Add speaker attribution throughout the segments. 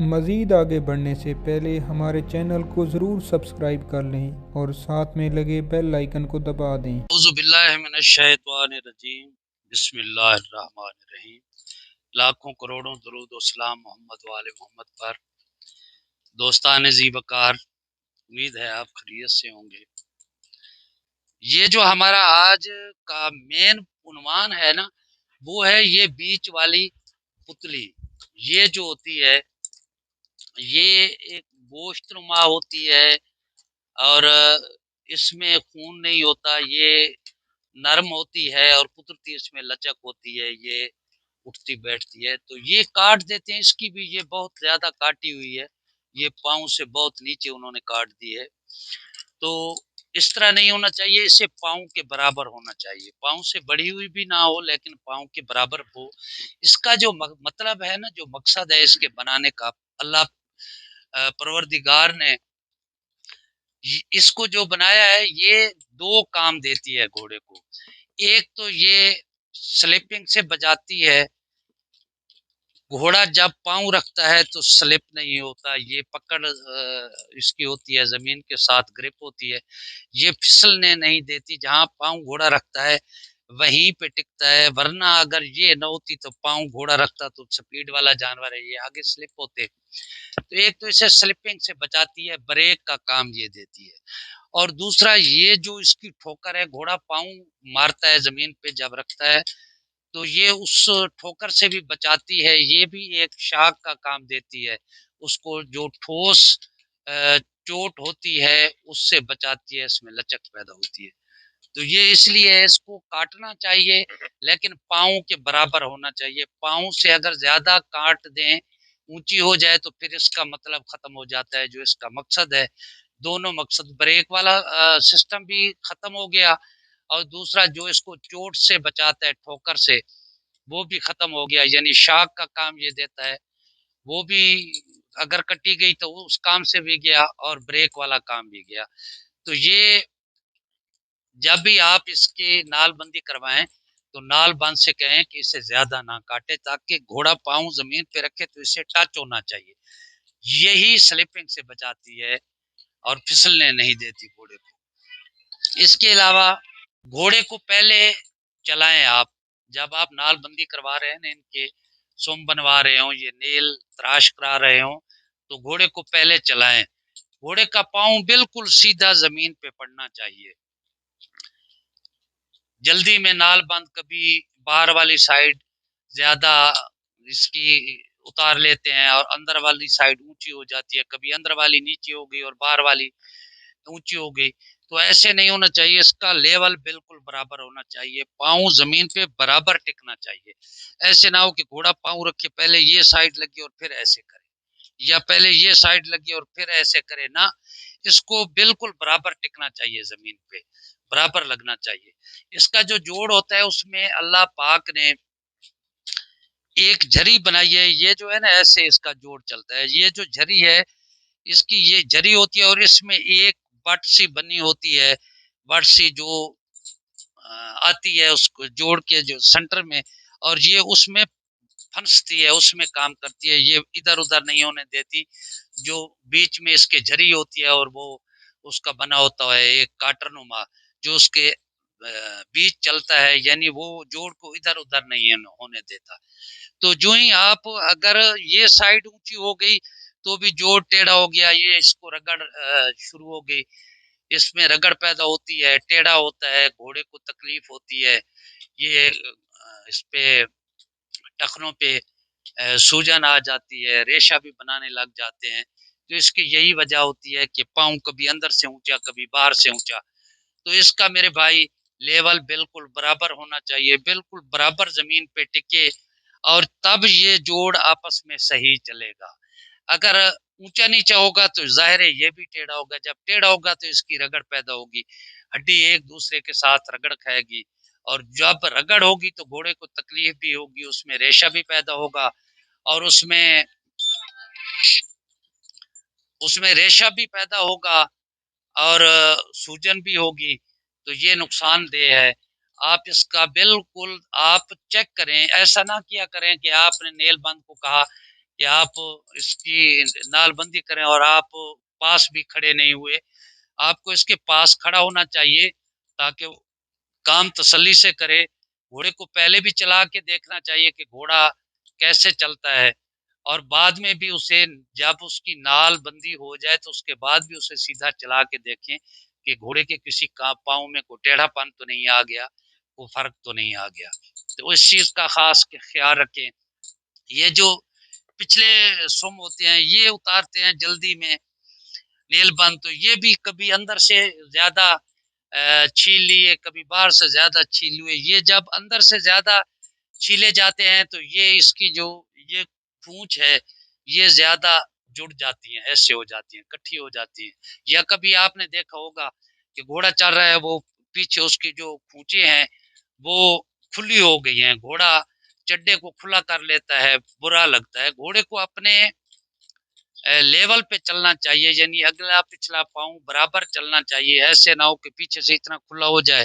Speaker 1: مزید آگے بڑھنے سے پہلے ہمارے چینل کو ضرور سبسکرائب کر لیں اور ساتھ میں لگے بیل آئیکن کو دبا دیں۔
Speaker 2: اعوذ باللہ من الشیطان الرجیم، بسم اللہ الرحمن الرحیم۔ لاکھوں کروڑوں درود و سلام محمد وآل محمد پر۔ دوستان زیبکار، امید ہے آپ خیریت سے ہوں گے۔ یہ جو ہمارا آج کا مین عنوان ہے نا، وہ ہے یہ بیچ والی پتلی۔ یہ جو ہوتی ہے یہ ایک گوشت نما ہوتی ہے اور اس میں خون نہیں ہوتا، یہ نرم ہوتی ہے اور قدرتی اس میں لچک ہوتی ہے، یہ اٹھتی بیٹھتی ہے۔ تو یہ کاٹ دیتے ہیں، اس کی بھی یہ بہت زیادہ کاٹی ہوئی ہے، یہ پاؤں سے بہت نیچے انہوں نے کاٹ دی ہے۔ تو اس طرح نہیں ہونا چاہیے، اسے پاؤں کے برابر ہونا چاہیے، پاؤں سے بڑی ہوئی بھی نہ ہو لیکن پاؤں کے برابر ہو۔ اس کا جو مطلب ہے نا، جو مقصد ہے اس کے بنانے کا، اللہ پروردگار نے اس کو جو بنایا ہے، یہ دو کام دیتی ہے گھوڑے کو۔ ایک تو یہ سلپنگ سے بچاتی ہے، گھوڑا جب پاؤں رکھتا ہے تو سلپ نہیں ہوتا، یہ پکڑ اس کی ہوتی ہے، زمین کے ساتھ گرپ ہوتی ہے، یہ پھسلنے نہیں دیتی۔ جہاں پاؤں گھوڑا رکھتا ہے وہیں پہ ٹکتا ہے، ورنہ اگر یہ نہ ہوتی تو پاؤں گھوڑا رکھتا تو سپیڈ والا جانور ہے، یہ آگے سلپ ہوتے۔ تو ایک تو اسے سلپنگ سے بچاتی ہے، بریک کا کام یہ دیتی ہے، اور دوسرا یہ جو اس کی ٹھوکر ہے، گھوڑا پاؤں مارتا ہے زمین پہ جب رکھتا ہے تو یہ اس ٹھوکر سے بھی بچاتی ہے، یہ بھی ایک شاک کا کام دیتی ہے، اس کو جو ٹھوس چوٹ ہوتی ہے اس سے بچاتی ہے، اس میں لچک پیدا ہوتی ہے۔ تو یہ اس لیے اس کو کاٹنا چاہیے لیکن پاؤں کے برابر ہونا چاہیے۔ پاؤں سے اگر زیادہ کاٹ دیں، اونچی ہو جائے تو پھر اس کا مطلب ختم ہو جاتا ہے، جو اس کا مقصد ہے۔ دونوں مقصد، بریک والا سسٹم بھی ختم ہو گیا اور دوسرا جو اس کو چوٹ سے بچاتا ہے ٹھوکر سے، وہ بھی ختم ہو گیا، یعنی شاک کا کام یہ دیتا ہے، وہ بھی اگر کٹی گئی تو اس کام سے بھی گیا اور بریک والا کام بھی گیا۔ تو یہ جب بھی آپ اس کی نال بندی کروائیں تو نال بند سے کہیں کہ اسے زیادہ نہ کاٹے، تاکہ گھوڑا پاؤں زمین پہ رکھے تو اسے ٹچ ہونا چاہیے، یہی سلپنگ سے بچاتی ہے اور پھسلنے نہیں دیتی گھوڑے کو۔ اس کے علاوہ گھوڑے کو پہلے چلائیں آپ، جب آپ نال بندی کروا رہے ہیں، ان کے سم بنوا رہے ہوں، یہ نیل تراش کرا رہے ہوں، تو گھوڑے کو پہلے چلائیں۔ گھوڑے کا پاؤں بالکل سیدھا زمین پہ پڑنا چاہیے۔ جلدی میں نال بند کبھی باہر والی سائڈ زیادہ اس کی اتار لیتے ہیں اور اندر والی سائڈ اونچی ہو جاتی ہے، کبھی اندر والی نیچی ہو گئی اور باہر والی اونچی ہو گئی، تو ایسے نہیں ہونا چاہیے۔ اس کا لیول بالکل برابر ہونا چاہیے، پاؤں زمین پہ برابر ٹکنا چاہیے۔ ایسے نہ ہو کہ گھوڑا پاؤں رکھے پہلے یہ سائڈ لگی اور پھر ایسے کرے، یا پہلے یہ سائڈ لگی اور پھر ایسے کرے، نہ، اس کو بالکل برابر ٹکنا چاہیے، زمین پہ برابر لگنا چاہیے۔ اس کا جو جوڑ ہوتا ہے اس میں اللہ پاک نے ایک جھری بنائی ہے، یہ جو ہے نا ایسے اس کا جوڑ چلتا ہے، یہ جو جھری ہے اس کی یہ جھری ہوتی ہے اور اس میں ایک بٹ سی بنی ہوتی ہے، بٹ سی جو آتی ہے اس کو جوڑ کے جو سینٹر میں، اور یہ اس میں پھنستی ہے، اس میں کام کرتی ہے، یہ ادھر ادھر نہیں ہونے دیتی۔ جو بیچ میں اس کے جھری ہوتی ہے اور وہ اس کا بنا ہوتا ہے ایک کاٹر نما، جو اس کے بیچ چلتا ہے، یعنی وہ جوڑ کو ادھر ادھر نہیں ہونے دیتا۔ تو جو ہی آپ اگر یہ سائڈ اونچی ہو گئی تو بھی جوڑ ٹیڑھا ہو گیا، یہ اس کو رگڑ شروع ہو گئی، اس میں رگڑ پیدا ہوتی ہے، ٹیڑھا ہوتا ہے، گھوڑے کو تکلیف ہوتی ہے، یہ اس پہ ٹخنوں پہ سوجن آ جاتی ہے، ریشہ بھی بنانے لگ جاتے ہیں۔ تو اس کی یہی وجہ ہوتی ہے کہ پاؤں کبھی اندر سے اونچا کبھی باہر سے اونچا۔ تو اس کا میرے بھائی لیول بالکل برابر ہونا چاہیے، بالکل برابر زمین پہ ٹکے، اور تب یہ جوڑ آپس میں صحیح چلے گا۔ اگر اونچا نیچا ہوگا تو ظاہر ہے یہ بھی ٹیڑھا ہوگا، جب ٹیڑھا ہوگا تو اس کی رگڑ پیدا ہوگی، ہڈی ایک دوسرے کے ساتھ رگڑ کھائے گی، اور جب رگڑ ہوگی تو گھوڑے کو تکلیف بھی ہوگی، اس میں ریشہ بھی پیدا ہوگا، اور اس میں ریشہ بھی پیدا ہوگا اور سوجن بھی ہوگی، تو یہ نقصان دہ ہے۔ آپ اس کا بالکل آپ چیک کریں، ایسا نہ کیا کریں کہ آپ نے نیل بند کو کہا کہ آپ اس کی نال بندی کریں اور آپ پاس بھی کھڑے نہیں ہوئے، آپ کو اس کے پاس کھڑا ہونا چاہیے تاکہ کام تسلی سے کرے۔ گھوڑے کو پہلے بھی چلا کے دیکھنا چاہیے کہ گھوڑا کیسے چلتا ہے، اور بعد میں بھی اسے جب اس کی نال بندی ہو جائے تو اس کے بعد بھی اسے سیدھا چلا کے دیکھیں کہ گھوڑے کے کسی پاؤں میں کوئی ٹیڑھا پن تو نہیں آ گیا، کوئی فرق تو نہیں آ گیا۔ تو اس چیز کا خاص خیال رکھیں۔ یہ جو پچھلے سم ہوتے ہیں یہ اتارتے ہیں جلدی میں نیل بند، تو یہ بھی کبھی اندر سے زیادہ چھیل لیے، کبھی باہر سے زیادہ چھیل لیے۔ یہ جب اندر سے زیادہ چھیلے جاتے ہیں تو یہ اس کی جو یہ پونچھ ہے یہ زیادہ جڑ جاتی ہیں، ایسے ہو جاتی ہیں، کٹھی ہو جاتی ہیں۔ یا کبھی آپ نے دیکھا ہوگا کہ گھوڑا چل رہا ہے، وہ پیچھے اس کی جو پونچھیں ہیں وہ کھلی ہو گئی ہیں، گھوڑا چڈے کو کھلا کر لیتا ہے، برا لگتا ہے۔ گھوڑے کو اپنے لیول پہ چلنا چاہیے، یعنی اگلا پچھلا پاؤں برابر چلنا چاہیے، ایسے نہ ہو کہ پیچھے سے اتنا کھلا ہو جائے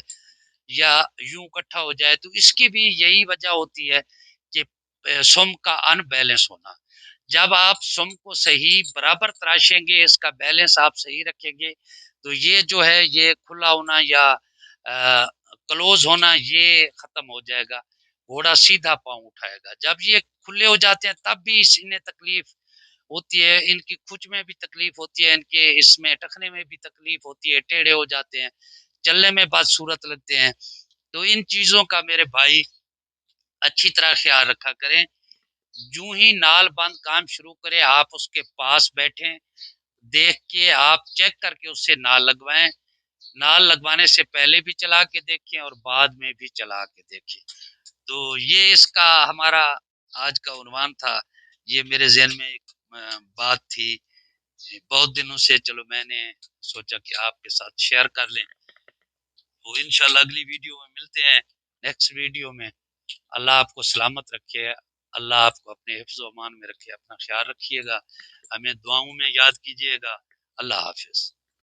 Speaker 2: یا یوں کٹھا ہو جائے۔ تو اس کی بھی یہی وجہ ہوتی ہے کہ سم کا ان بیلنس ہونا۔ جب آپ سم کو صحیح برابر تراشیں گے، اس کا بیلنس آپ صحیح رکھیں گے، تو یہ جو ہے یہ کھلا ہونا یا کلوز ہونا یہ ختم ہو جائے گا، گھوڑا سیدھا پاؤں اٹھائے گا۔ جب یہ کھلے ہو جاتے ہیں تب بھی انہیں تکلیف ہوتی ہے، ان کی کھچ میں بھی تکلیف ہوتی ہے، ان کے اس میں ٹکنے میں بھی تکلیف ہوتی ہے، ٹیڑھے ہو جاتے ہیں، چلنے میں بد صورت لگتے ہیں۔ تو ان چیزوں کا میرے بھائی اچھی طرح خیال رکھا کریں۔ جو ہی نال بند کام شروع کرے آپ اس کے پاس بیٹھیں، دیکھ کے آپ چیک کر کے اس سے نال لگوائیں، نال لگوانے سے پہلے بھی چلا کے دیکھیں اور بعد میں بھی چلا کے دیکھیں۔ تو یہ اس کا ہمارا آج کا عنوان تھا، یہ میرے ذہن میں ایک بات تھی بہت دنوں سے، چلو میں نے سوچا کہ آپ کے ساتھ شیئر کر لیں۔ تو انشاءاللہ اگلی ویڈیو میں ملتے ہیں، نیکسٹ ویڈیو میں۔ اللہ آپ کو سلامت رکھے، اللہ آپ کو اپنے حفظ و امان میں رکھے، اپنا خیال رکھیے گا، ہمیں دعاؤں میں یاد کیجیے گا۔ اللہ حافظ۔